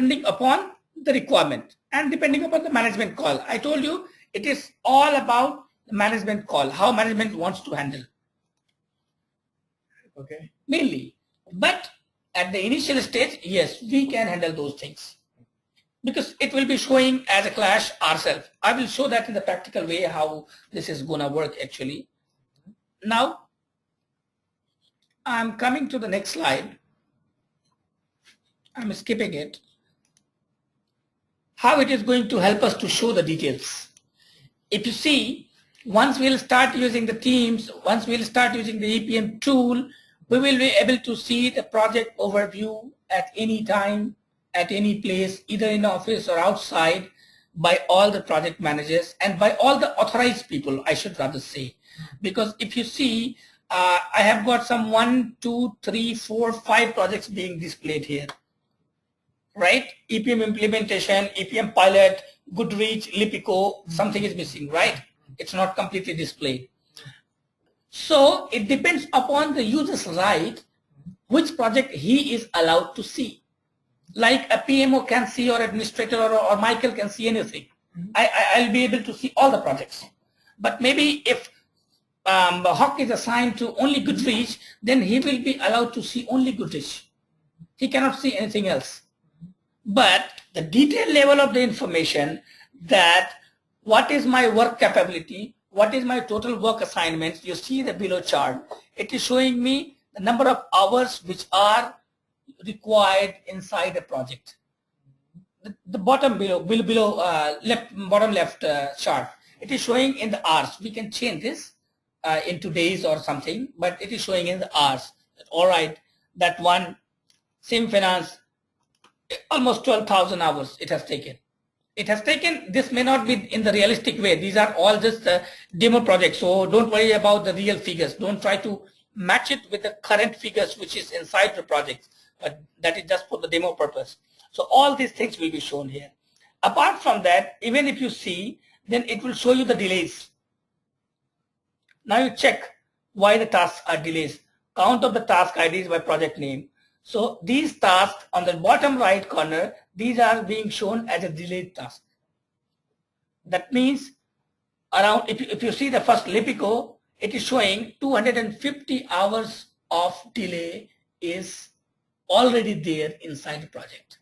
depending upon the requirement and depending upon the management call. I told you it is all about the management call, how management wants to handle. Okay. Mainly. But at the initial stage, yes, we can handle those things because it will be showing as a clash ourselves. I will show that in the practical way how this is going to work actually. Now, I'm coming to the next slide. I'm skipping it. How it is going to help us to show the details. If you see, once we'll start using the Teams, once we'll start using the EPM tool, we will be able to see the project overview at any time, at any place, either in office or outside, by all the project managers and by all the authorized people, I should rather say. Because if you see, I have got some 1, 2, 3, 4, 5 projects being displayed here. Right? EPM implementation, EPM pilot, Goodreach, Lipico, something is missing, right? It's not completely displayed. So it depends upon the user's right which project he is allowed to see. Like a PMO can see, or administrator or Michael can see anything. I'll be able to see all the projects. But maybe if Hawk is assigned to only Goodreach, then he will be allowed to see only Goodreach. He cannot see anything else. But the detailed level of the information, that what is my work capability, what is my total work assignments, you see the below chart. It is showing me the number of hours which are required inside a project. The bottom bottom left chart, it is showing in the hours. We can change this into days or something, but it is showing in the hours. All right, that one, same finance, almost 12,000 hours it has taken. It has taken, this may not be in the realistic way. These are all just demo projects. So don't worry about the real figures. Don't try to match it with the current figures which is inside the project. But that is just for the demo purpose. So all these things will be shown here. Apart from that, even if you see, then it will show you the delays. Now you check why the tasks are delays. Count of the task IDs by project name. So these tasks on the bottom right corner, these are being shown as a delayed task. That means around, if you see the first Lipico, it is showing 250 hours of delay is already there inside the project.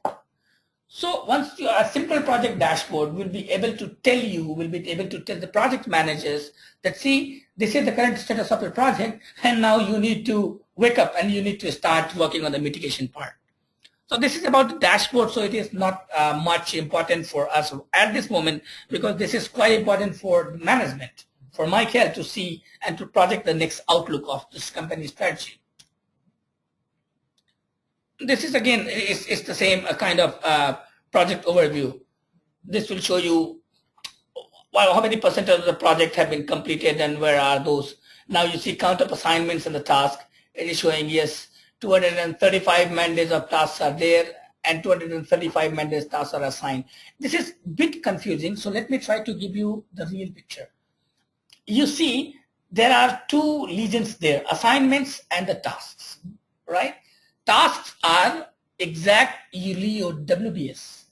So once a simple project dashboard will be able to tell you, will be able to tell the project managers that, see, this is the current status of your project, and now you need to wake up and you need to start working on the mitigation part. So this is about the dashboard, so it is not much important for us at this moment, because this is quite important for management, for Michael to see and to project the next outlook of this company strategy. This is again, it's the same kind of project overview. This will show you how many percent of the project have been completed and where are those. Now you see count of assignments in the task. It is showing, yes, 235 man-days of tasks are there and 235 man-days tasks are assigned. This is a bit confusing, so let me try to give you the real picture. You see, there are two legions there, assignments and the tasks, right? Tasks are exact yearly or WBS.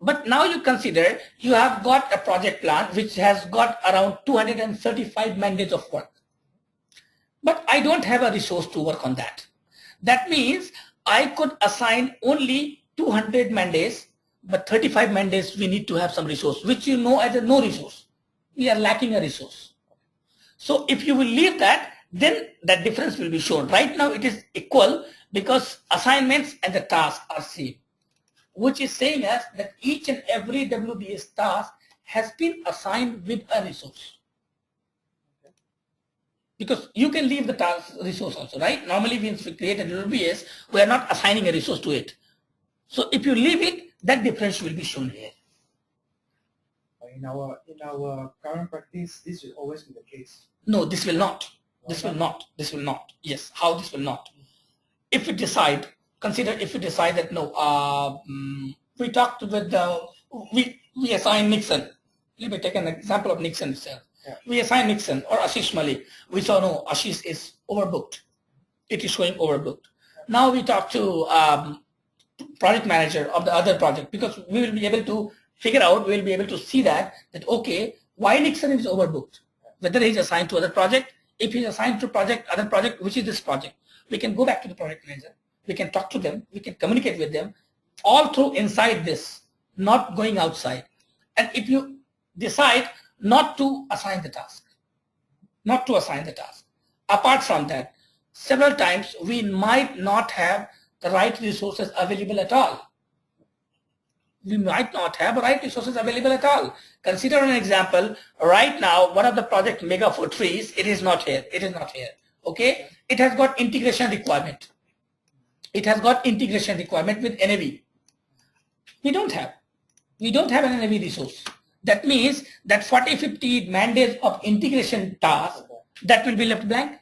But now you consider you have got a project plan which has got around 235 man-days of work. But I don't have a resource to work on that. That means I could assign only 200 man-days, but 35 man-days we need to have some resource, which you know as a no resource. We are lacking a resource. So if you will leave that, then that difference will be shown. Right now it is equal because assignments and the tasks are same, which is saying us that each and every WBS task has been assigned with a resource. Because you can leave the task resource also, right? Normally when we create a WBS, we are not assigning a resource to it. So if you leave it, that difference will be shown here. In our current practice, this will always be the case. No, this will not. This will not. This will not. Yes. How this will not? If we decide, consider if we decide that no, we talked with we assign Nixon. Let me take an example of Nixon itself. Yeah. We assign Nixon or Ashish Malik. We saw no, Ashish is overbooked. It is showing overbooked. Now we talk to project manager of the other project, because we will be able to figure out, we will be able to see that okay, why Nixon is overbooked, whether he's assigned to other project. If he's assigned to other project, which is this project, we can go back to the project manager, we can talk to them, we can communicate with them, all through inside this, not going outside. And if you decide not to assign the task, apart from that, several times we might not have the right resources available at all. Consider an example. Right now, one of the project mega for trees, it is not here. Okay, it has got integration requirement. With NAV. We don't have an NAV resource. That means that 40-50 man-days of integration task, that will be left blank,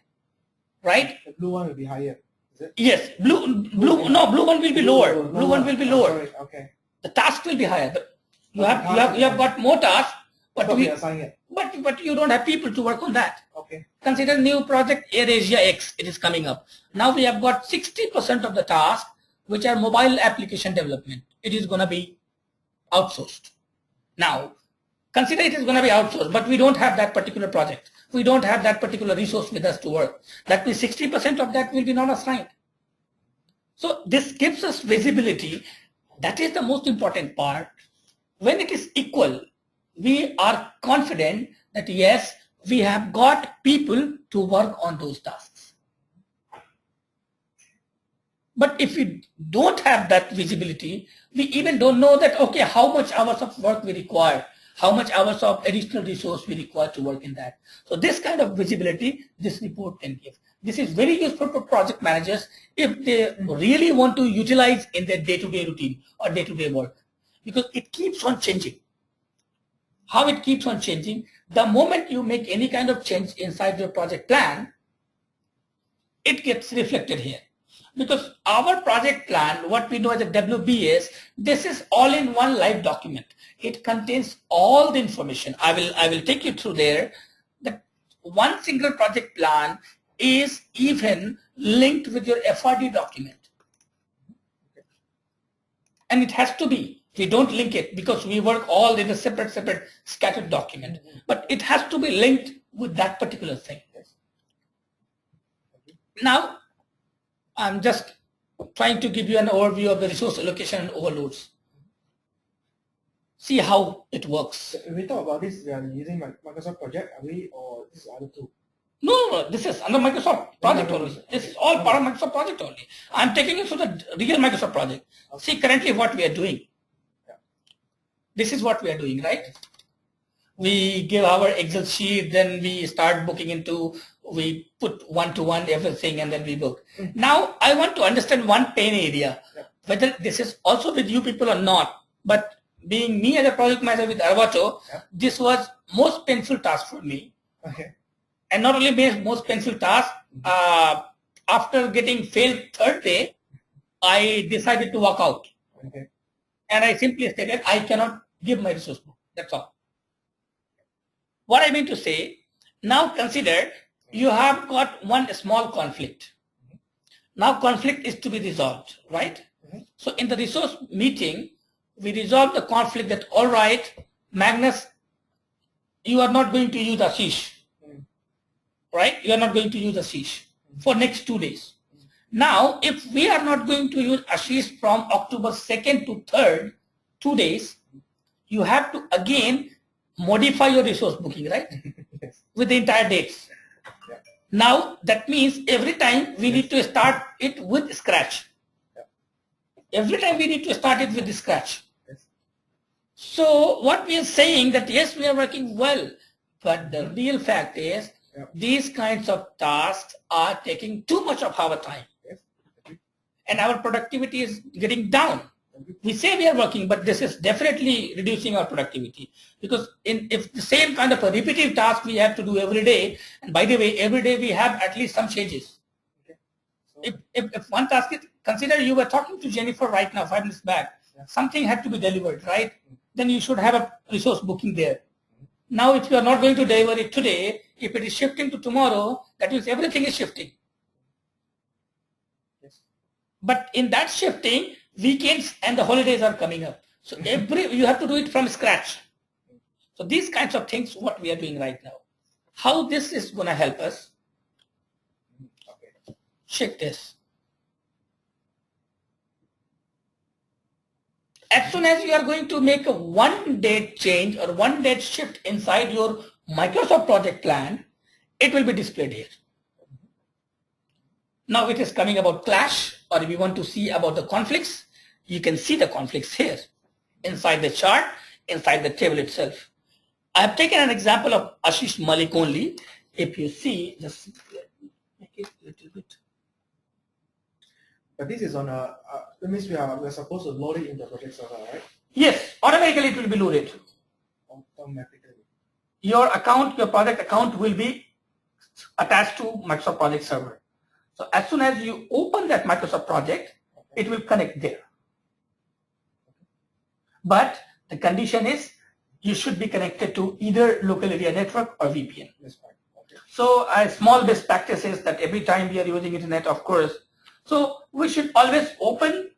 right? The blue one will be higher. Is it? Yes, blue one will be lower. Blue one will be lower. Sorry. Okay. The task will be higher, but you have got more tasks, but you don't have people to work on that. Okay. Consider new project AirAsia X. It is coming up. Now we have got 60% of the tasks which are mobile application development. It is going to be outsourced. Now, consider it is going to be outsourced, but we don't have that particular project. We don't have that particular resource with us to work. That means 60% of that will be non-assigned. So this gives us visibility. That is the most important part. When it is equal, we are confident that yes, we have got people to work on those tasks. But if we don't have that visibility, we even don't know that, okay, how much hours of work we require, how much hours of additional resource we require to work in that. So this kind of visibility, this report can give. This is very useful for project managers if they really want to utilize in their day-to-day routine or day-to-day work, because it keeps on changing. How it keeps on changing? The moment you make any kind of change inside your project plan, it gets reflected here. Because our project plan, what we know as a WBS, this is all in one live document. It contains all the information. I will take you through there. That one single project plan is even linked with your FRD document. And it has to be. We don't link it because we work all in a separate scattered document. But it has to be linked with that particular thing. Now, I'm just trying to give you an overview of the resource allocation and overloads. See how it works. So if we talk about this, we are using Microsoft Project, are we, or this is other tool? No, this is under Microsoft Project only. This is all part of Microsoft Project only. I'm taking you through the real Microsoft Project. Okay. See currently what we are doing. Yeah. This is what we are doing, right? We give our Excel sheet, then we start booking into, we put one-to-one everything, and then we book. Now, I want to understand one pain area, whether this is also with you people or not, but being me as a project manager with Arvato, this was most painful task for me. Okay. And not only most painful task, after getting failed third day, I decided to walk out. Okay. And I simply stated, I cannot give my resource book. That's all. What I mean to say, now consider you have got one small conflict. Now conflict is to be resolved, right? So in the resource meeting, we resolve the conflict that, all right, Magnus, you are not going to use Ashish, right? You are not going to use Ashish for next 2 days. Now, if we are not going to use Ashish from October 2nd to 3rd, 2 days, you have to again modify your resource booking, right? With the entire dates. Yeah. Now, that means every time we need to start it with scratch. Yeah. Every time we need to start it with scratch. Yes. So, what we are saying that yes, we are working well, but the real fact is these kinds of tasks are taking too much of our time. Yes. And our productivity is getting down. We say we are working, but this is definitely reducing our productivity, because if the same kind of a repetitive task we have to do every day, and by the way, every day we have at least some changes. Okay. So if one task is, consider you were talking to Jennifer right now 5 minutes back, something had to be delivered, right? Then you should have a resource booking there. Now, if you are not going to deliver it today, if it is shifting to tomorrow, that means everything is shifting. Yes. But in that shifting, weekends and the holidays are coming up. So you have to do it from scratch. So these kinds of things, what we are doing right now. How this is going to help us? Okay. Check this. As soon as you are going to make a one date change or one date shift inside your Microsoft project plan, it will be displayed here. Now it is coming about clash, or if you want to see about the conflicts, you can see the conflicts here inside the chart, inside the table itself. I have taken an example of Ashish Malik only. If you see, just make it a little bit. But this is on a, that means we are supposed to load it in the project server, right? Yes, automatically it will be loaded. Automatically. Your account, your project account will be attached to Microsoft Project Server. So as soon as you open that Microsoft project, it will connect there. But the condition is you should be connected to either local area network or VPN. That's fine. Okay. So a small best practice is that every time we are using internet, of course, so we should always open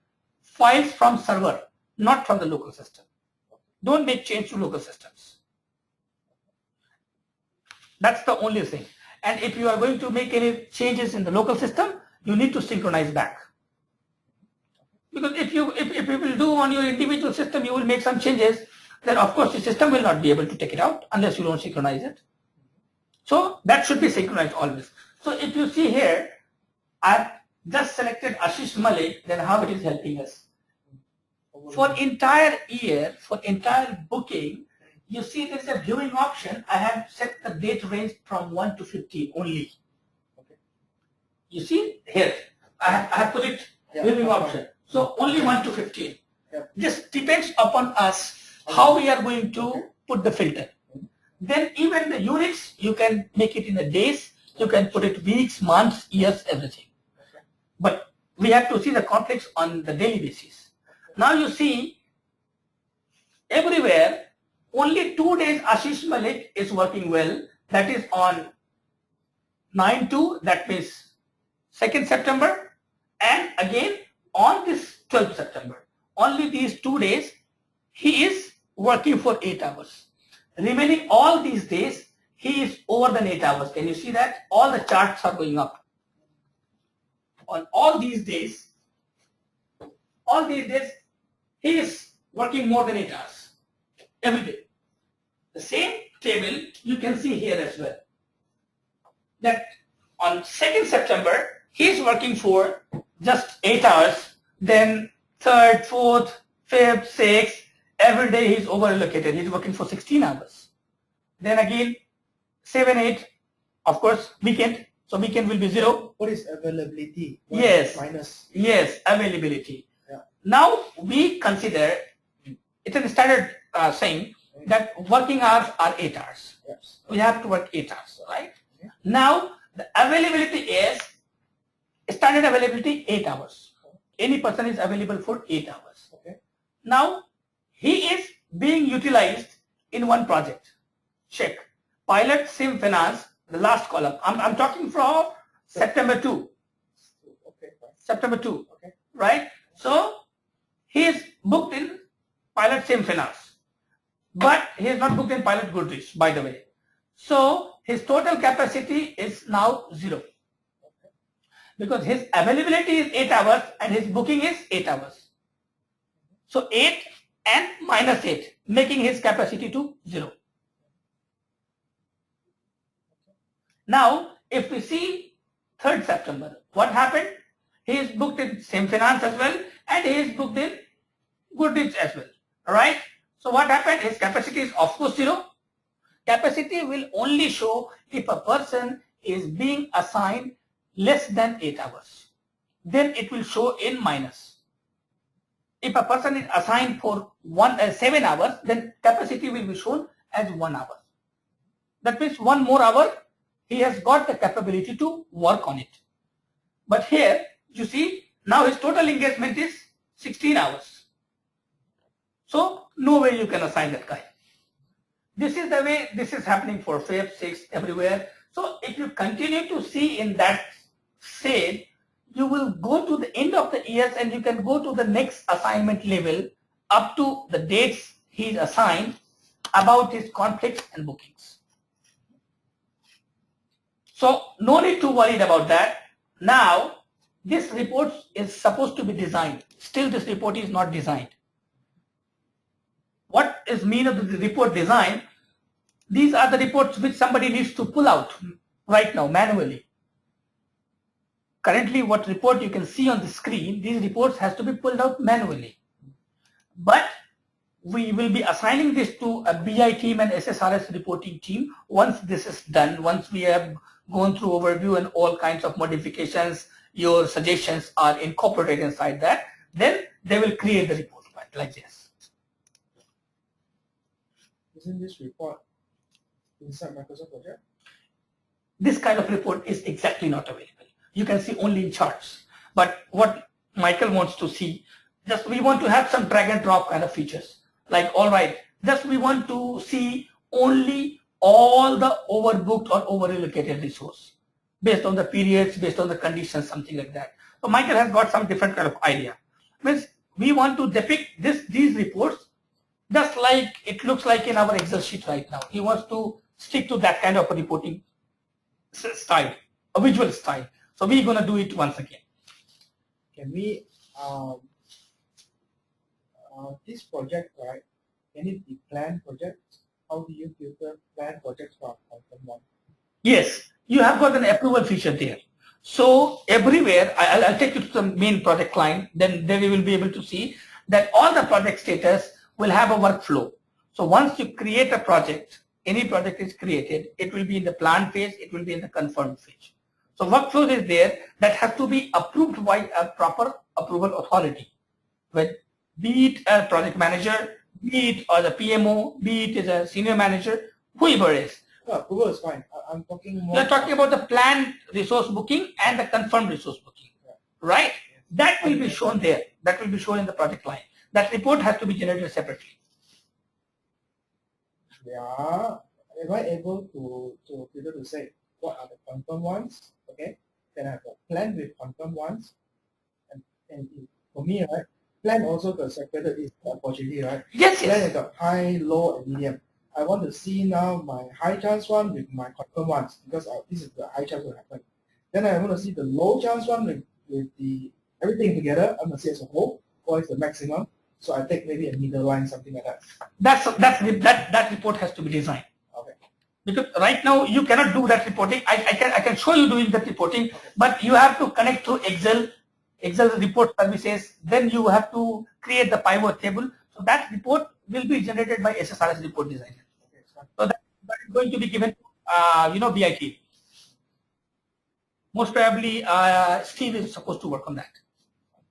files from server, not from the local system. Don't make change to local systems. That's the only thing. And if you are going to make any changes in the local system, you need to synchronize back. Because if you will do on your individual system, you will make some changes, then of course the system will not be able to take it out unless you don't synchronize it. So that should be synchronized always. So if you see here, I've just selected Ashish Malik, then how it is helping us. For entire year, for entire booking, you see there is a viewing option. I have set the date range from 1 to 50 only. Okay. You see here, I have put it viewing option. So only 1 to 15. Yeah. This depends upon us how we are going to put the filter. Then even the units, you can make it in the days, you can put it weeks, months, years, everything. But we have to see the conflicts on the daily basis. Now you see, everywhere, only 2 days Ashish Malik is working well. That is on 9/2, that means 2nd September, and again on this 12th September. Only these 2 days he is working for 8 hours. Remaining all these days, he is over than 8 hours. Can you see that? All the charts are going up. On all these days, he is working more than 8 hours every day. The same table you can see here as well. That on 2nd September, he is working for just 8 hours. Then 3rd, 4th, 5th, 6th, every day he is over allocated. He is working for 16 hours. Then again, 7, 8, of course, weekend. So weekend will be 0. What is availability? Yes. Minus. Yes, availability. Yeah. Now we consider, it's a standard saying that working hours are 8 hours. Yes. We have to work 8 hours, right? Yeah. Now the availability is, standard availability 8 hours. Any person is available for 8 hours. Okay. Now he is being utilized in one project. Check. Pilot Sim Finance, the last column. I'm talking from September 2. Okay. September 2. Okay. Right? So he is booked in Pilot Sim Finance. But he is not booked in Pilot Goodrich, by the way. So his total capacity is now 0. Because his availability is 8 hours and his booking is 8 hours. So 8 and minus 8, making his capacity to 0. Now, if we see 3rd September, what happened? He is booked in Sim Finance as well, and he is booked in Goodrich as well. Alright? So what happened? His capacity is of course 0. Capacity will only show if a person is being assigned less than 8 hours. Then it will show in minus. If a person is assigned for 7 hours, then capacity will be shown as 1 hour. That means 1 more hour, he has got the capability to work on it. But here, you see, now his total engagement is 16 hours. So, no way you can assign that guy. This is the way this is happening for 5th, 6th, everywhere. So, if you continue to see in that stage, you will go to the end of the years and you can go to the next assignment level up to the dates he's assigned about his conflicts and bookings. So no need to worry about that. Now this report is supposed to be designed. Still this report is not designed. What is mean of the report design? These are the reports which somebody needs to pull out right now manually. Currently what report you can see on the screen, these reports has to be pulled out manually. But we will be assigning this to a BI team and SSRS reporting team. Once this is done, once we have gone through overview and all kinds of modifications, your suggestions are incorporated inside that, then they will create the report like this. Isn't this report inside Microsoft Project? This kind of report is exactly not available. You can see only in charts. But what Michael wants to see, just we want to have some drag and drop kind of features. Like, all right, just we want to see only all the overbooked or over-allocated resource based on the periods, based on the conditions, something like that. So Michael has got some different kind of idea. Means we want to depict these reports just like it looks like in our Excel sheet right now. He wants to stick to that kind of a reporting style, a visual style. So we're going to do it once again. Can we, this project, right, can it be planned projects? How do you filter planned projects from one? Yes, you have got an approval feature there. So everywhere, I'll take you to the main project line, then there you will be able to see that all the project status will have a workflow. So once you create a project, any project is created, it will be in the planned phase, it will be in the confirmed phase. So workflow is there that has to be approved by a proper approval authority, be it a project manager, be it or the PMO, be it as a senior manager, whoever is. No, approval is fine. I'm talking more. You're talking about the planned resource booking and the confirmed resource booking, right? That will be shown there. That will be shown in the project line. That report has to be generated separately. Yeah. Am I able to say what are the confirmed ones? Okay. Then I have a plan with confirmed ones. And for me, right, plan also the separated is the opportunity, right? Yes, Plan yes. is the high, low, and medium. I want to see now my high chance one with my confirmed ones because this is the high chance will happen. Then I want to see the low chance one with the everything together. I'm going to see as a whole, what is the maximum. So I take maybe a middle line, something like that. That report has to be designed. Okay. Because right now you cannot do that reporting. I can show you doing that reporting, okay, but you have to connect to Excel report services. Then you have to create the pivot table. So that report will be generated by SSRS report designer. Okay, so that is going to be given to BIT. Most probably Steve is supposed to work on that.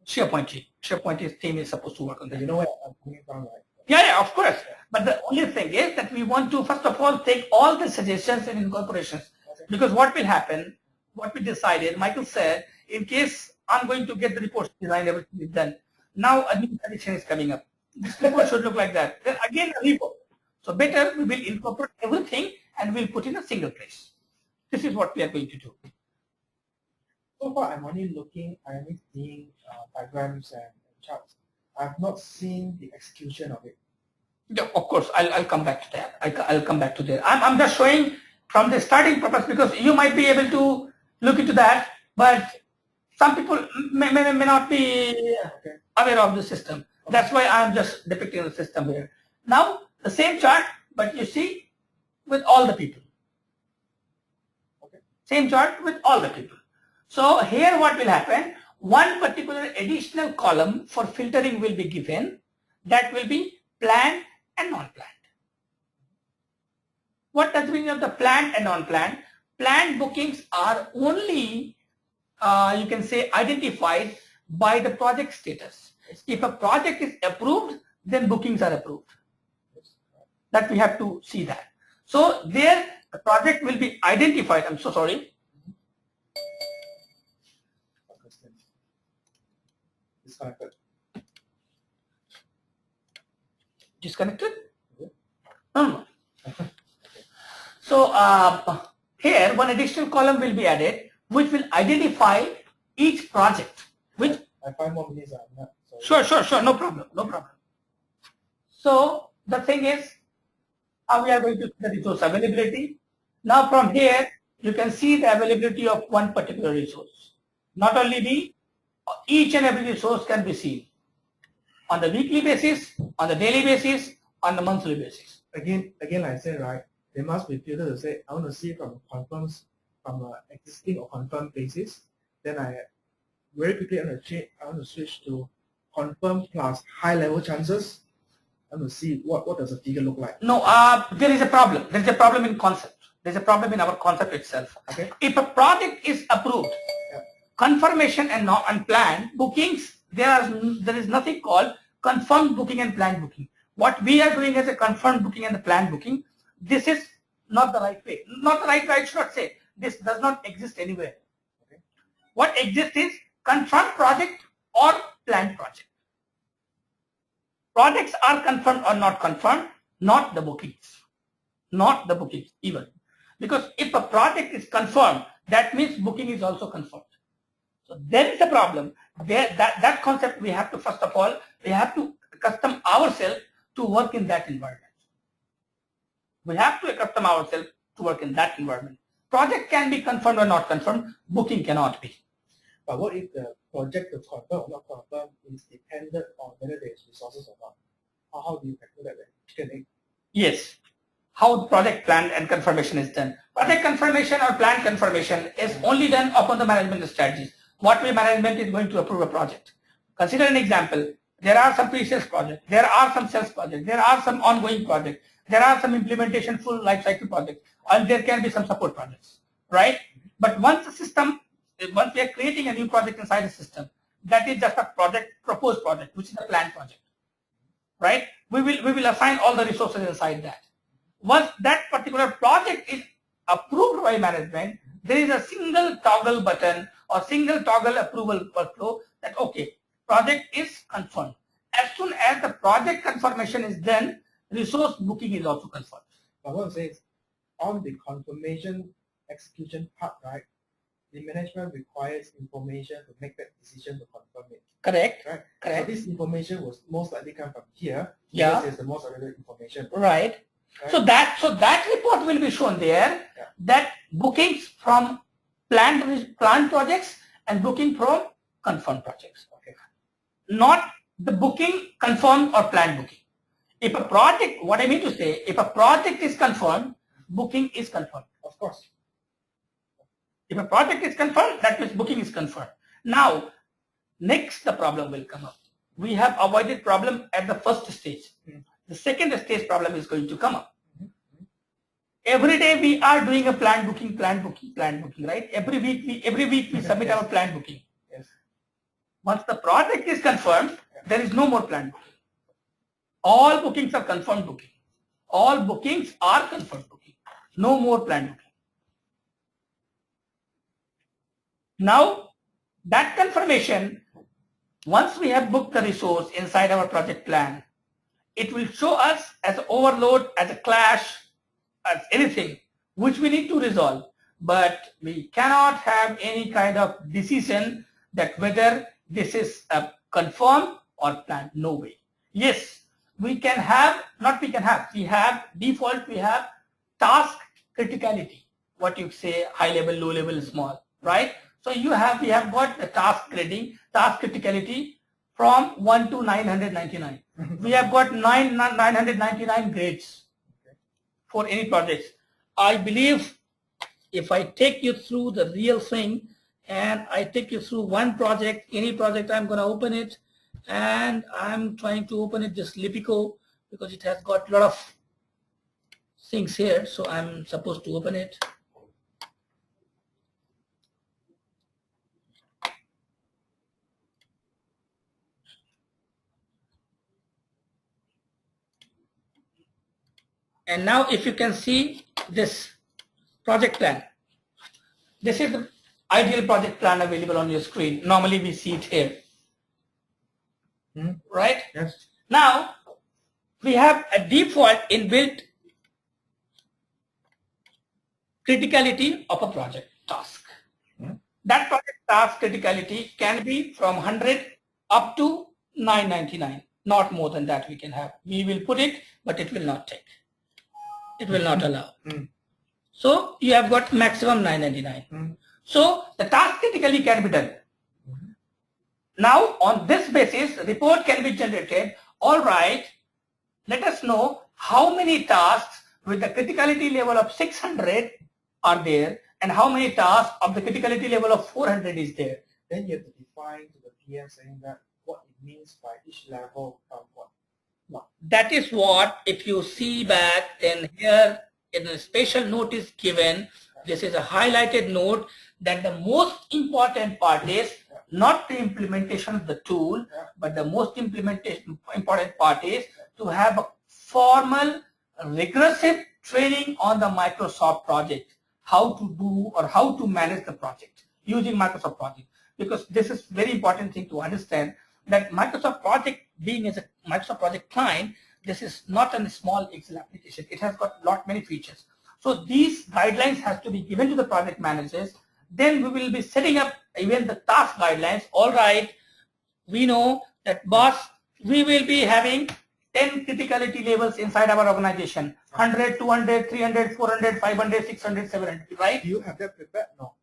SharePoint team is supposed to work on that. You know where I'm coming from, right? Yeah, of course. But the only thing is that we want to, first of all, take all the suggestions and incorporations. Okay. Because what will happen, what we decided, Michael said, in case I'm going to get the reports designed, everything is done. Now a new suggestion is coming up. This report should look like that. Then again a report. So better we will incorporate everything and we'll put in a single place. This is what we are going to do. So far, I'm only seeing diagrams and charts. I've not seen the execution of it. Yeah, of course, I'll come back to that. I'll come back to that. I'm just showing from the starting purpose because you might be able to look into that, but some people may not be aware of the system. Okay. That's why I'm just depicting the system here. Now, the same chart, but you see, with all the people. Okay. Same chart with all the people. So here what will happen, one particular additional column for filtering will be given, that will be planned and non-planned. What does mean of the planned and non-planned? Planned bookings are only, you can say, identified by the project status. If a project is approved, then bookings are approved. That we have to see that. So there the project will be identified. I'm so sorry. Disconnected. Disconnected? No. So here one additional column will be added which will identify each project, which I 5 more minutes. I'm not. Sorry. Sure, no problem. So the thing is, how we are going to see the resource availability. Now from here, you can see the availability of one particular resource. Not only me, each and every resource can be seen on the weekly basis, on the daily basis, on the monthly basis. Again, I say, right, there must be filter to say, I want to see from confirmed, from an existing or confirmed basis. Then I very quickly I want to switch to confirm plus high level chances. I want to see what does the figure look like. No, there is a problem. There is a problem in concept. There is a problem in our concept itself. Okay. If a project is approved, confirmation and planned bookings, there is nothing called confirmed booking and planned booking. What we are doing as a confirmed booking and the planned booking, this is not the right way. Not the right way, I should not say. This does not exist anywhere. Okay. What exists is confirmed project or planned project. Projects are confirmed or not confirmed, not the bookings. Not the bookings even. Because if a project is confirmed, that means booking is also confirmed. So there is a problem. That concept we have to, first of all, we have to accustom ourselves to work in that environment. We have to accustom ourselves to work in that environment. Project can be confirmed or not confirmed, booking cannot be. But what if the project is confirmed or not confirmed is dependent on whether there is resources or not? How do you tackle that then? Yes. How project plan and confirmation is done. Project confirmation or plan confirmation is only done upon the management strategies. What way management is going to approve a project. Consider an example. There are some pre-sales projects. There are some sales projects. There are some ongoing projects. There are some implementation full life cycle projects. And there can be some support projects. Right? But once we are creating a new project inside the system, that is just a proposed project, which is a planned project. Right? We will assign all the resources inside that. Once that particular project is approved by management, there is a single toggle button or single toggle approval workflow that, okay, project is confirmed. As soon as the project confirmation is done, resource booking is also confirmed. But what I'm saying is, on the confirmation execution part, right, the management requires information to make that decision to confirm it. Correct. Right. Correct. So this information was most likely come from here. Yeah. This is the most available information. Right. So that report will be shown there. Yeah. That bookings from planned projects and booking from confirmed projects. Okay. Not the booking confirmed or planned booking. If a project, what I mean to say, if a project is confirmed, booking is confirmed. Of course. If a project is confirmed, that means booking is confirmed. Now, next the problem will come up. We have avoided problem at the first stage. The second stage problem is going to come up. Every day we are doing a planned booking, right? Every week we submit our planned booking. Yes. Once the project is confirmed, there is no more planned booking. All bookings are confirmed booking. All bookings are confirmed booking. No more planned booking. Now, that confirmation, once we have booked the resource inside our project plan, it will show us as overload, as a clash, as anything which we need to resolve. But we cannot have any kind of decision that whether this is a confirmed or planned. No way. Yes, we can have, not we can have, we have default, we have task criticality. What you say, high level, low level, small, right? So we have got the task grading, task criticality from 1 to 999. We have got 999 grades for any projects. I believe if I take you through the real thing and I take you through one project, any project, I'm going to open it, and I'm trying to open it just Lipico because it has got a lot of things here, so I'm supposed to open it. And now if you can see this project plan, this is the ideal project plan available on your screen. Normally we see it here. Right? Yes. Now we have a default inbuilt criticality of a project task. that project task criticality can be from 100 up to 999. Not more than that we can have. We will put it, but it will not take. It will not allow. So you have got maximum 999. So the task critically can be done. Now on this basis, report can be generated. All right, let us know how many tasks with the criticality level of 600 are there and how many tasks of the criticality level of 400 is there. Then you have to define to the PM saying that what it means by each level of what. That is what, if you see back, then here in a special note is given. This is a highlighted note that the most important part is not the implementation of the tool, but the most important part is to have a formal, regressive training on the Microsoft project, how to do or how to manage the project using Microsoft project. Because this is very important thing to understand that Microsoft project, being as a Microsoft project client, this is not a small Excel application. It has got many features. So these guidelines has to be given to the project managers. Then we will be setting up even the task guidelines. All right, we know that boss, we will be having 10 criticality levels inside our organization. 100, 200, 300, 400, 500, 600, 700, right? Do you have that prepared? No.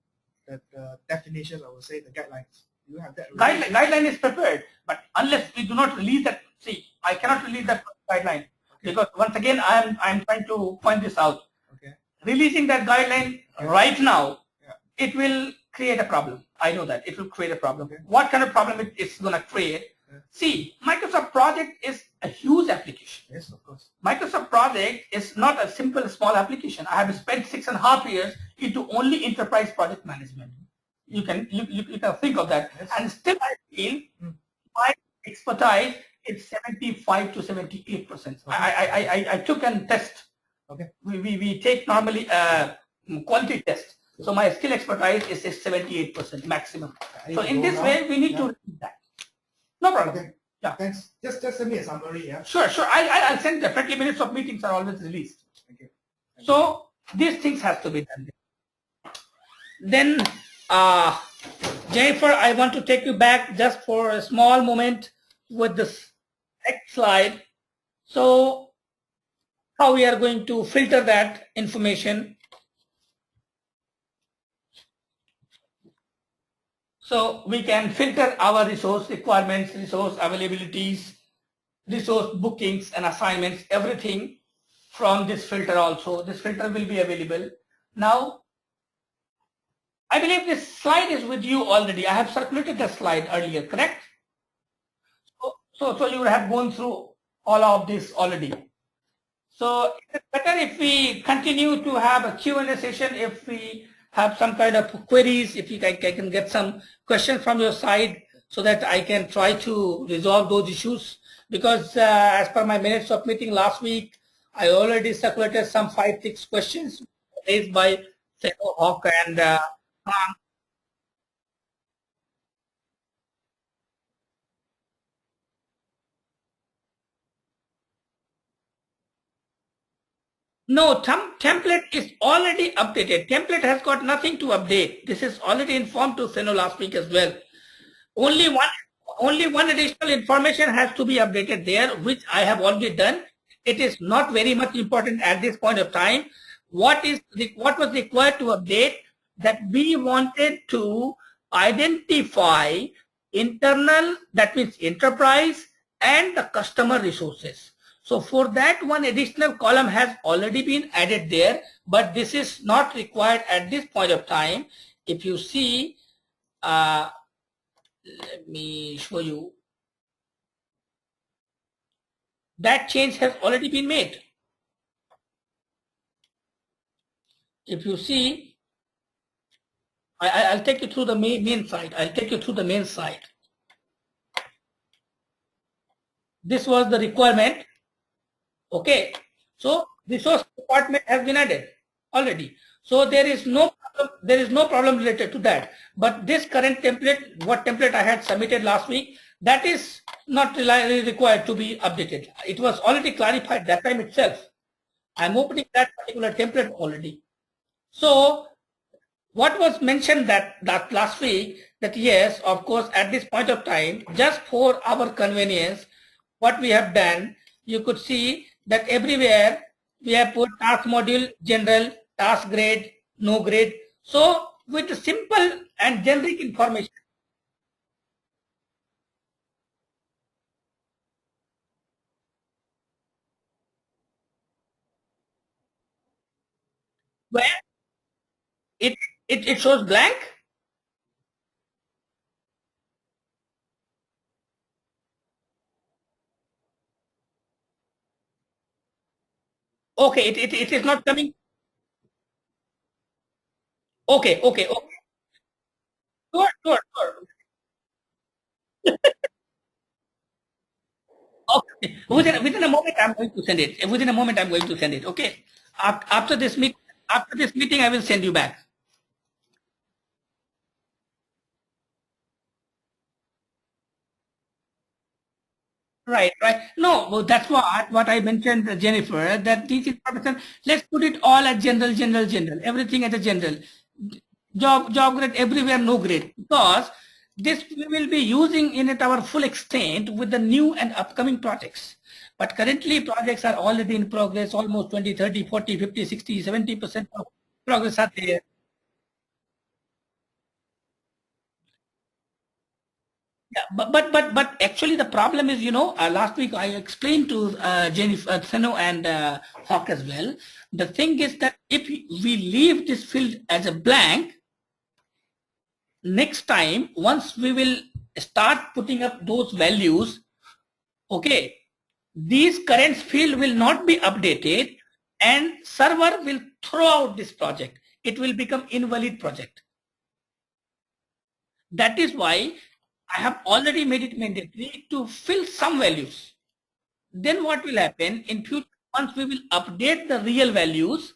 That definition, I would say, the guidelines. You have that guideline is prepared, but unless we do not release that, see, I cannot release that guideline because once again I'm trying to point this out. Okay. Releasing that guideline right now, it will create a problem. I know that it will create a problem. Okay. What kind of problem it's going to create? See, Microsoft Project is a huge application. Yes, of course. Microsoft Project is not a simple small application. I have spent 6.5 years into only enterprise project management. You can think of that. Yes. And still I feel my expertise is 75 to 78%. Okay. I took a test. Okay. We take normally a quality test. So my skill expertise is 78% maximum. So in this way, we need to read that. No problem. Okay. Yeah. Thanks. Just send me a summary. Yeah. Sure. I'll send definitely. Minutes of meetings are always released. Okay. So these things have to be done. Then, Jennifer, I want to take you back just for a small moment with this next slide. So, how we are going to filter that information. So we can filter our resource requirements, resource availabilities, resource bookings and assignments, everything from this filter also. This filter will be available. Now, I believe this slide is with you already. I have circulated the slide earlier, correct? So you would have gone through all of this already. So it's better if we continue to have a Q&A session, if we have some kind of queries, if I can get some questions from your side so that I can try to resolve those issues. Because as per my minutes of meeting last week, I already circulated some 5-6 questions raised by Hawk and no, template is already updated. Template has got nothing to update. This is already informed to Seno last week as well. Only one additional information has to be updated there, which I have already done. It is not very much important at this point of time. What was required to update, that we wanted to identify internal, that means enterprise and the customer resources. So for that, one additional column has already been added there, but this is not required at this point of time. If you see, let me show you. That change has already been made. If you see, I'll take you through the main side. I'll take you through the main side. This was the requirement. Okay, so resource department has been added already. So there is no problem related to that. But this current template, what template I had submitted last week, that is not really required to be updated. It was already clarified that time itself. I'm opening that particular template already. So what was mentioned that last week, that yes, of course, at this point of time, just for our convenience, what we have done, you could see that everywhere we have put task module, general, task grade, no grade. So with the simple and generic information, where it, it shows blank. Okay, it is not coming. Okay, okay, okay. Sure, sure, sure. Okay. Within a moment, I'm going to send it. Within a moment, I'm going to send it. Okay. After this meet, after this meeting, I will send you back. Right, right. No, well, that's what I mentioned, Jennifer, that this information, let's put it all at general, general, general. Everything at a general. Job grade everywhere, no grade. Because this we will be using in it our full extent with the new and upcoming projects. But currently projects are already in progress, almost 20, 30, 40, 50, 60, 70% of progress are there. Yeah, but actually the problem is, last week I explained to Jennifer, Sano and Hawk as well. The thing is that if we leave this field as a blank, next time once we will start putting up those values, okay, these current field will not be updated, and server will throw out this project. It will become invalid project. That is why I have already made it mandatory to fill some values. Then what will happen in future, once we will update the real values,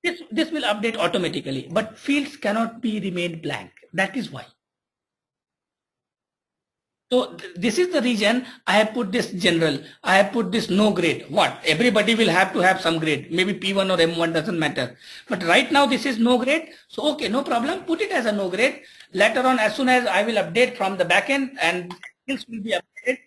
this will update automatically, but fields cannot be remained blank. That is why. So this is the reason I have put this general, I have put this no grade. What, everybody will have to have some grade, maybe P1 or M1, doesn't matter, but right now this is no grade. So okay, no problem, put it as a no grade. Later on, as soon as I will update from the backend and skills will be updated.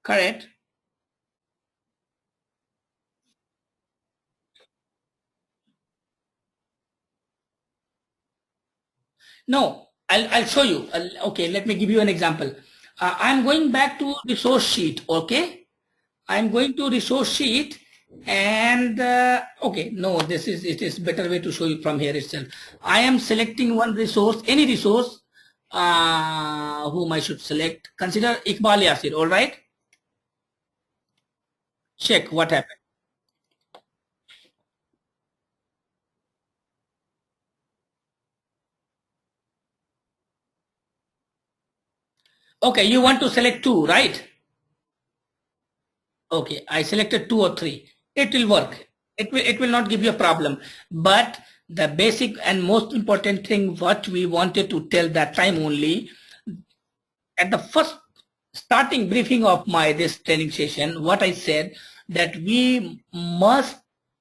Correct. No, I'll show you. Okay, let me give you an example. I'm going back to resource sheet. Okay, I'm going to resource sheet, and okay, no, it is better way to show you from here itself. I am selecting one resource, any resource, whom I should select. Consider Iqbal Yasir. All right, check what happened. Okay, you want to select two, right? Okay, I selected two or three. It will work. It will not give you a problem. But the basic and most important thing what we wanted to tell that time only, at the first starting briefing of my this training session, what I said, that we must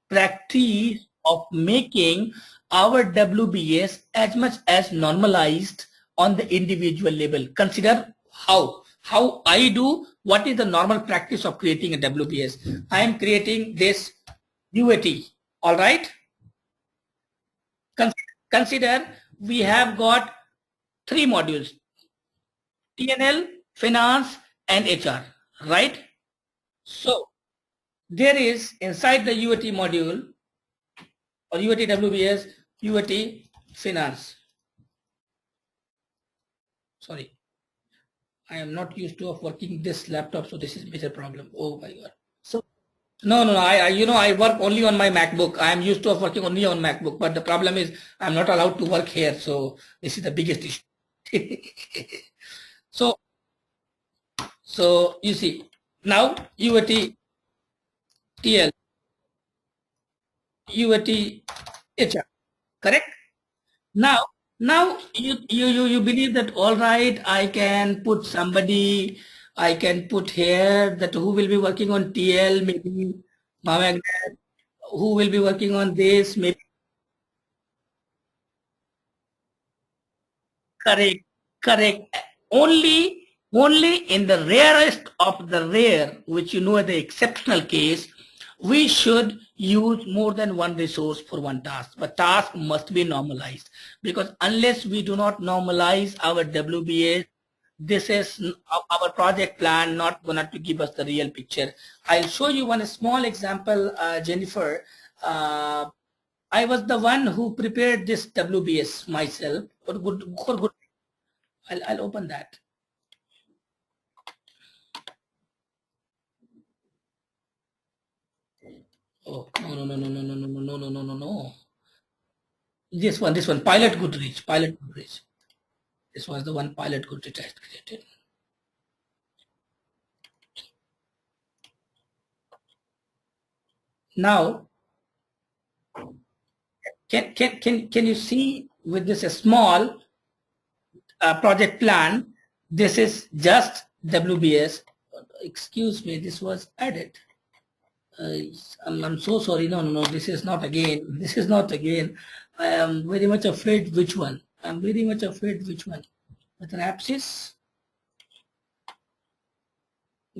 practice of making our WBS as much as normalized on the individual level. Consider how I do, what is the normal practice of creating a WBS. I am creating this UAT. All right. Consider we have got three modules: TNL, finance, and HR, right? So there is inside the UAT module or UAT WBS, UAT finance. Sorry, I am not used to of working this laptop, so this is major problem. Oh my God. So no. I work only on my MacBook. I am used to of working only on MacBook, but the problem is I'm not allowed to work here. So this is the biggest issue. so you see now UAT TL UAT HR, correct? Now, you believe that all right, I can put somebody, I can put here that who will be working on TL, maybe Magnet, who will be working on this, maybe correct, correct. Only in the rarest of the rare, which you know the exceptional case, we should use more than one resource for one task. But task must be normalized because unless we do not normalize our WBS, this is our project plan not going to give us the real picture. I'll show you one small example, Jennifer. I was the one who prepared this WBS myself. For good. I'll open that. Oh, no. This one, Pilot Goodreach. This was the one Pilot Goodreach I created. Now, can you see with this a small project plan? This is just WBS. Excuse me, this was added. I'm so sorry. No. This is not again. This is not again. I am very much afraid which one. I'm very much afraid which one. But Rapsis,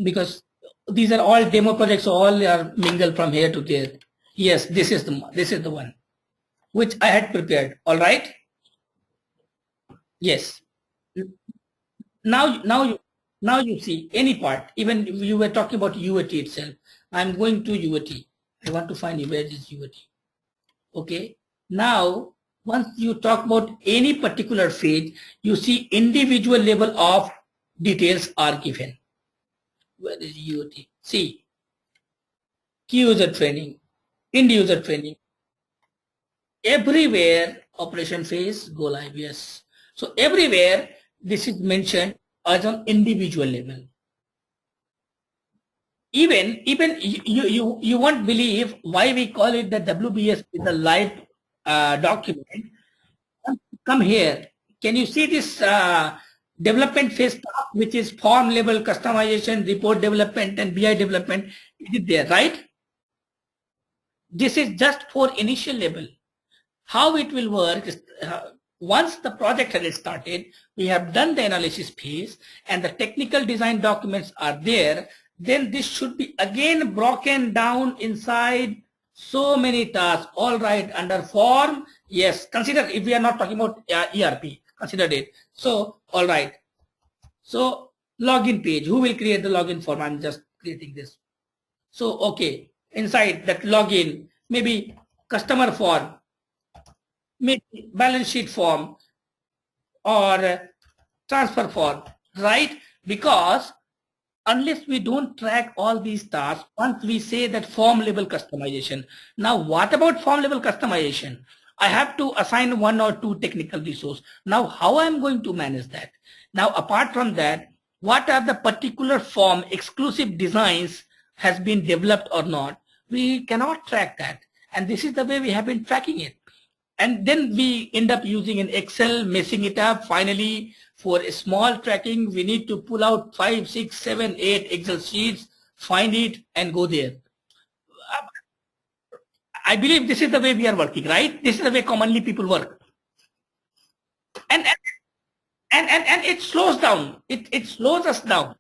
because these are all demo projects, so all are mingled from here to there. Yes, this is the one which I had prepared. All right. Yes. Now you see any part. Even you were talking about UAT itself. I'm going to UAT. I want to find where is UAT. Okay. Now, once you talk about any particular phase, you see individual level of details are given. Where is UAT? See, key user training, end user training, everywhere operation phase, go live, yes. So everywhere this is mentioned as an individual level. Even you won't believe why we call it the WBS is a live document. Come here. Can you see this development phase task, which is form level customization, report development, and BI development? Is it there, right? This is just for initial level. How it will work is once the project has started, we have done the analysis phase and the technical design documents are there, then this should be again broken down inside so many tasks. All right, under form, yes, consider if we are not talking about ERP, consider it. So, all right. So, login page, who will create the login form? I'm just creating this. So, okay, inside that login, maybe customer form, maybe balance sheet form or transfer form, right? Because unless we don't track all these tasks, once we say that form level customization. Now, what about form level customization? I have to assign one or two technical resource. Now, how I'm going to manage that? Now, apart from that, what are the particular form exclusive designs has been developed or not? We cannot track that. And this is the way we have been tracking it. And then we end up using an Excel, messing it up. Finally, for a small tracking, we need to pull out 5, 6, 7, 8 Excel sheets, find it, and go there. I believe this is the way we are working, right? This is the way commonly people work. And it slows down. It slows us down.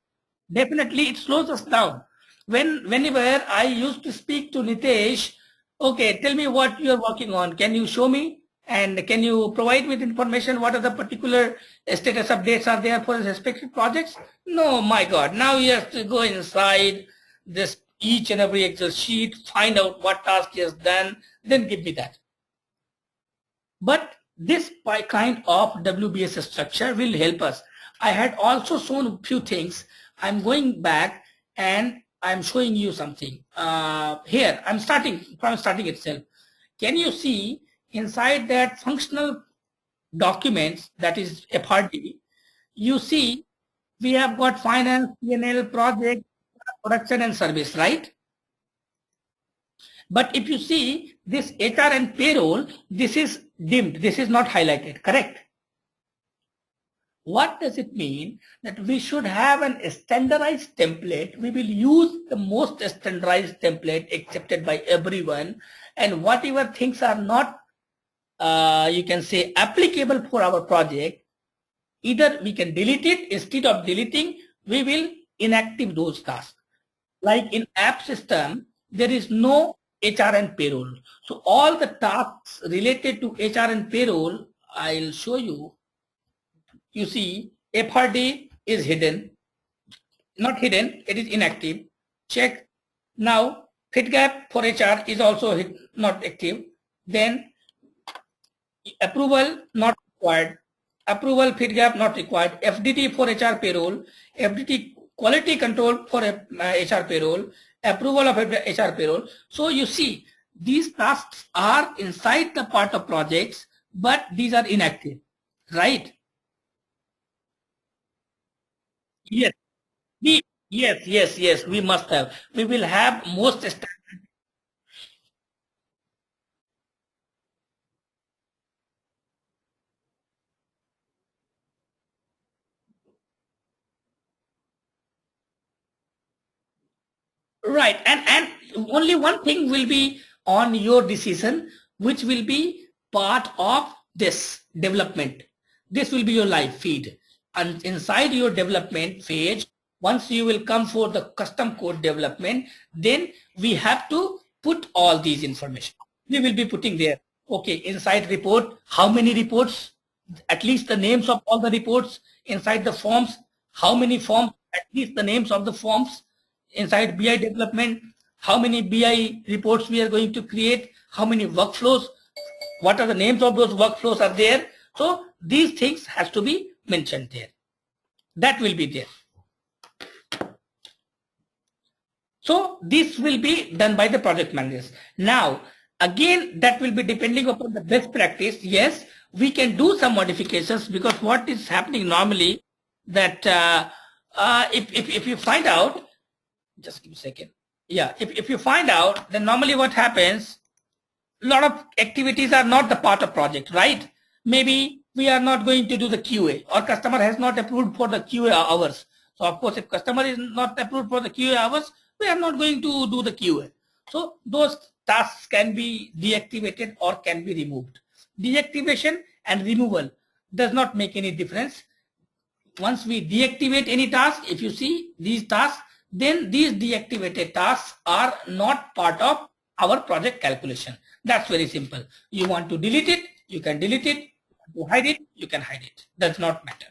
Definitely, it slows us down. Whenever I used to speak to Nitesh, okay, tell me what you are working on. Can you show me? And can you provide with information what are the particular status updates are there for respective projects? No, my God. Now you have to go inside this each and every Excel sheet, find out what task he has done, then give me that. But this kind of WBS structure will help us. I had also shown a few things. I'm going back and I'm showing you something. Here, I'm starting from starting itself. Can you see inside that functional documents, that is FRD, you see we have got finance, P&L, project, production and service, right? But if you see this HR and payroll, this is dimmed, this is not highlighted, correct? What does it mean? That we should have an standardized template. We will use the most standardized template accepted by everyone, and whatever things are not, you can say, applicable for our project, either we can delete it. Instead of deleting, we will inactive those tasks. Like in app system, there is no HR and payroll. So all the tasks related to HR and payroll, I'll show you. You see, FRD is hidden, not hidden, it is inactive. Check. Now, fit gap for HR is also not active. Then approval not required. Approval fit gap not required. FDT for HR payroll. FDT quality control for HR payroll. Approval of HR payroll. So you see, these tasks are inside the part of projects, but these are inactive, right? Yes, we, yes, we must have. We will have most right, and only one thing will be on your decision, which will be part of this development. This will be your live feed, and inside your development phase, once you will come for the custom code development, then we have to put all these information. We will be putting there. Okay, inside report, how many reports? At least the names of all the reports. Inside the forms, how many forms? At least the names of the forms. Inside BI development, how many BI reports we are going to create, how many workflows, what are the names of those workflows are there. So these things has to be mentioned there. That will be there. So this will be done by the project managers. Now, again, that will be depending upon the best practice. Yes, we can do some modifications, because what is happening normally that if you find out, just give me a second. Yeah, if you find out, then normally what happens, a lot of activities are not the part of project, right? Maybe we are not going to do the QA, or customer has not approved for the QA hours. So of course, if customer is not approved for the QA hours, we are not going to do the QA. So those tasks can be deactivated or can be removed. Deactivation and removal does not make any difference. Once we deactivate any task, if you see these tasks, then these deactivated tasks are not part of our project calculation. That's very simple. You want to delete it, you can delete it. You hide it, you can hide it. Does not matter.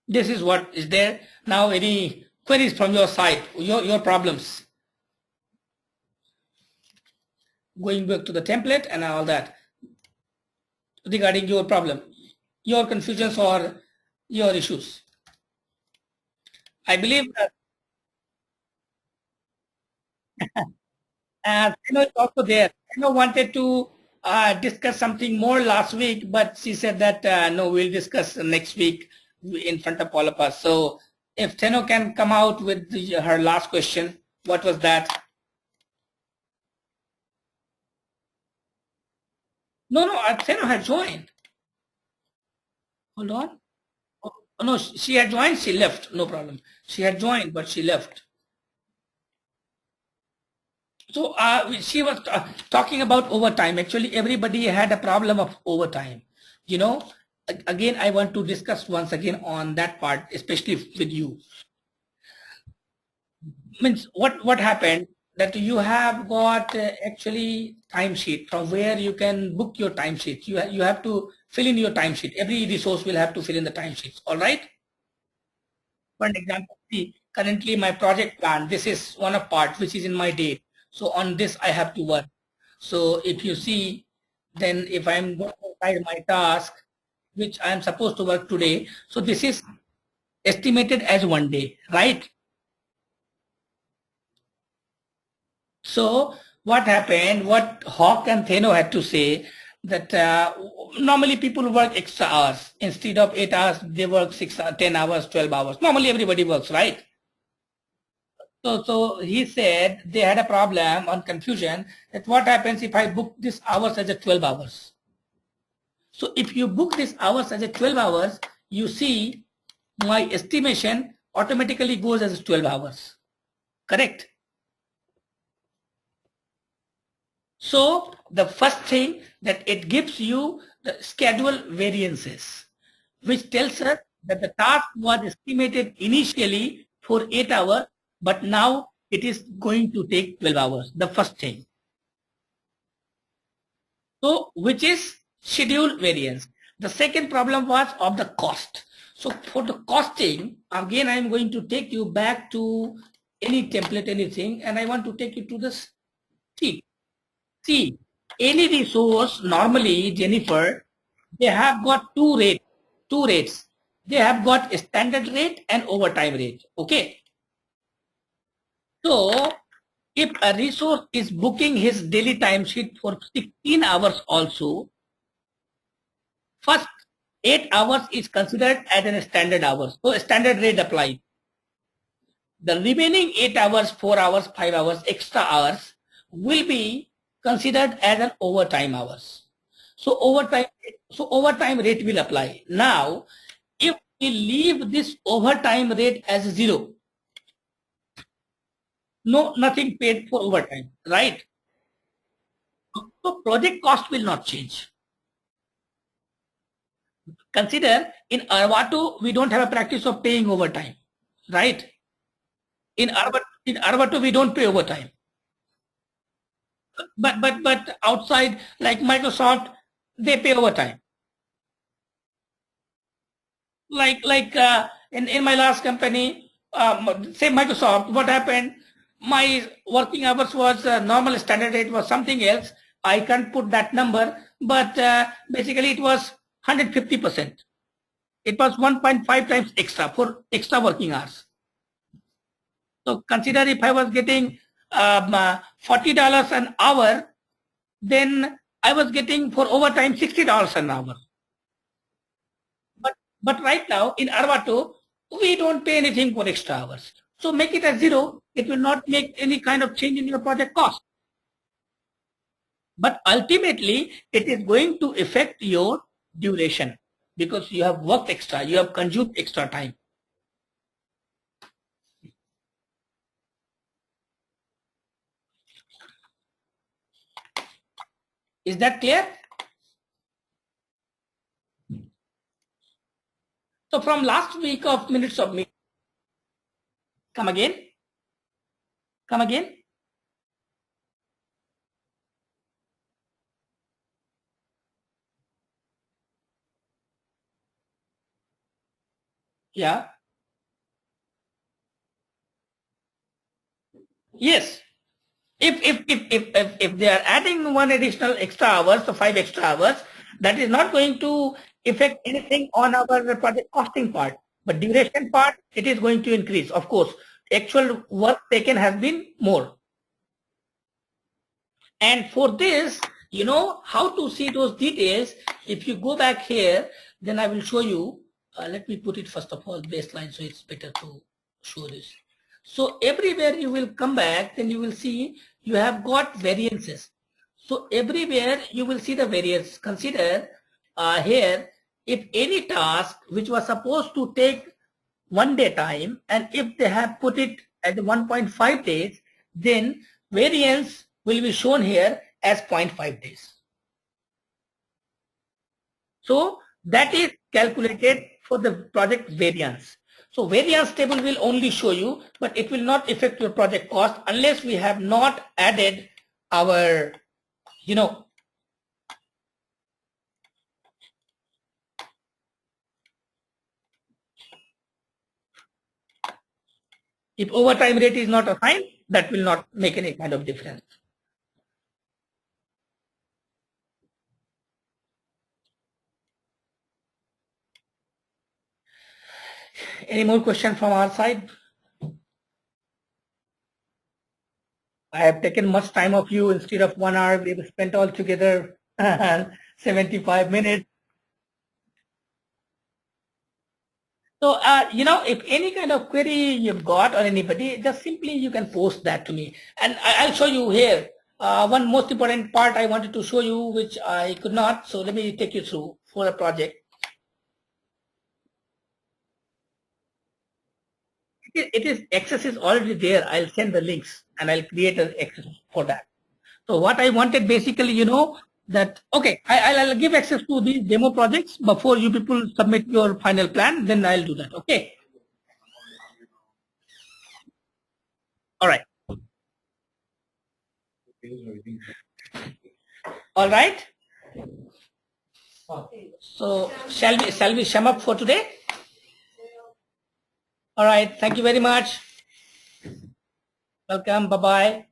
This is what is there. Now any queries from your side, your problems. Going back to the template and all that regarding your problem, your confusions or your issues. I believe that Tino is also there. Tino wanted to discuss something more last week, but she said that no, we'll discuss next week in front of all of us. So if Teno can come out with her last question, what was that? No, Teno had joined. Hold on. Oh, no, she had joined, she left. No problem. She had joined, but she left. So she was talking about overtime. Actually, everybody had a problem of overtime. You know, again, I want to discuss once again on that part, especially with you. Means what happened, that you have got actually timesheet from where you can book your timesheet. You have to fill in your timesheet. Every resource will have to fill in the timesheets. All right. For an example, see, currently my project plan, this is one of part which is in my date. So on this I have to work. So if you see, then if I'm going inside my task, which I'm supposed to work today, so this is estimated as 1 day, right? So what happened, what Hawk and Theno had to say, that normally people work extra hours. Instead of 8 hours, they work 6, 10 hours, 12 hours. Normally everybody works, right? So he said they had a problem on confusion that what happens if I book this hours as a 12 hours. So if you book this hours as a 12 hours, you see my estimation automatically goes as 12 hours. Correct? So the first thing that it gives you the schedule variances, which tells us that the task was estimated initially for 8 hours, but now it is going to take 12 hours. The first thing. So which is schedule variance. The second problem was of the cost. So for the costing, again, I am going to take you back to any template, anything, and I want to take you to the sheet. See, any resource normally, Jennifer, they have got two rates. They have got a standard rate and overtime rate. Okay. So if a resource is booking his daily timesheet for 16 hours also, first 8 hours is considered as a standard hours. So a standard rate applies. The remaining 8 hours, 4 hours, 5 hours, extra hours will be considered as an overtime hours. So overtime rate will apply. Now, if we leave this overtime rate as zero, no, nothing paid for overtime, right? So project cost will not change. Consider in Arvato, we don't have a practice of paying overtime, right? In Arvato, we don't pay overtime. But outside, like Microsoft, they pay overtime. In my last company, say Microsoft, what happened? My working hours was normal standard rate was something else. I can't put that number, but basically it was 150%. It was 1.5 times extra for extra working hours. So consider if I was getting $40 an hour, then I was getting for overtime $60 an hour. But right now in Arvato, we don't pay anything for extra hours. So make it as zero. It will not make any kind of change in your project cost. But ultimately, it is going to affect your duration because you have worked extra, you have consumed extra time. Is that clear? So from last week of minutes of me, come again, come again. Yeah. Yes. If they are adding one additional extra hours, so 5 extra hours, that is not going to affect anything on our project costing part. But duration part, it is going to increase. Of course, actual work taken has been more. And for this, you know how to see those details. If you go back here, then I will show you. Let me put it first of all baseline, so it's better to show this. So everywhere you will come back, then you will see you have got variances. So everywhere you will see the variance. Consider here, if any task which was supposed to take 1 day time, and if they have put it at 1.5 days, then variance will be shown here as 0.5 days. So that is calculated for the project variance. So variance table will only show you, but it will not affect your project cost unless we have not added our, if overtime rate is not assigned, that will not make any kind of difference. Any more question from our side? I have taken much time of you. Instead of 1 hour, we have spent all together 75 minutes. So, if any kind of query you've got or anybody, just simply you can post that to me. And I'll show you here. One most important part I wanted to show you, which I could not. So let me take you through for the project. It is access is already there. I'll send the links and I'll create an access for that. So what I wanted basically, that, okay, I'll give access to these demo projects before you people submit your final plan, then I'll do that. Okay. All right. All right. So shall we sum up for today? All right. Thank you very much. Welcome. Bye-bye.